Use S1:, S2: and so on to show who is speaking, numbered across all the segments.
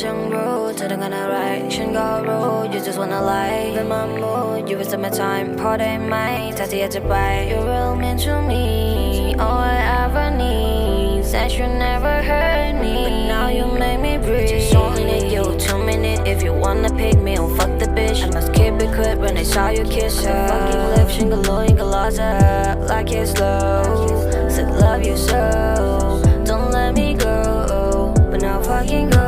S1: จังรู้เธอต้องการอะไรฉันก็รู้ you just wanna lie in my mood you waste my time พอได้ไหมถ้าเธออยากจะไป you're real mean to me all I ever need said you never hurt me but now you make me breathe just only need you 2 minutes if you wanna pick me oh fuck the bitch I must keep it quick when I saw you kiss her fucking lips ฉันก็รู้ยังก็ lost her like it's slow said love you so don't let me go but now fucking go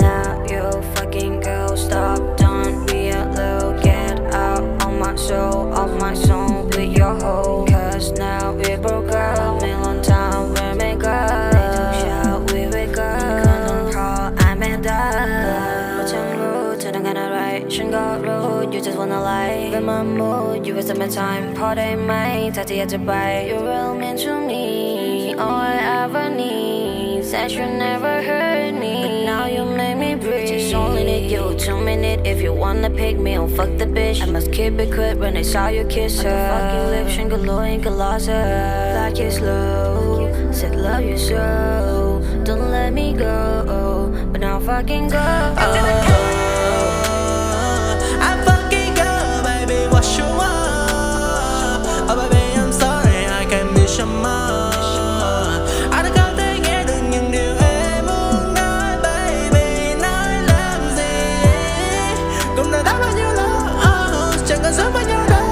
S1: now you fucking go stop don't be a little get out of my soul off my soul with your hoe cause now we broke up in long time where we go shout we wake up คนต้องรอ I made that เพราะฉันรู้เธอต้องการอะไรฉันก็รู้ you just wanna lie in my mood you waste my time พอได้ไหมถ้าเธออยากจะไป you're real mean to me all I ever need said you never hurt me but now you make me breathe just only need you 2 minutes if you wanna pick me oh fuck the bitch I must keep it quick when I saw you kiss her the fucking lips ฉันก็รู้ยังก็ lost her like it's slow said love you so don't let me go but now fucking go
S2: I fucking go baby what you want oh baby I'm sorry I can't miss your more anh đã không thể nghe được những điều em muốn nói baby nói làm gì cũng đã đá bao nhiêu lâu chẳng còn sớm bao nhiêu đâu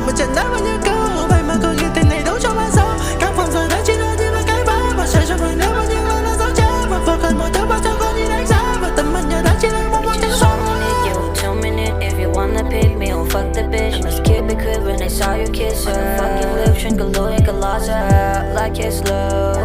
S2: mà chẳng nói bao nhiêu câu vậy mà câu chuyện tình này đấu cho bao sâu các phòng rồi đã chỉ nói như là cái bá và sẽ cho mình nếu bao nhiêu lần là dấu chân và vô cần mọi thứ bao cho con đi đánh giá và tầm mình giờ đã chỉ là mong muốn
S1: just only need you 2 minutes if you wanna pick me oh fuck the bitch I must keep it quick when I saw you kiss her the fucking lips ฉันก็รู้ยังก็ lost her like it's slow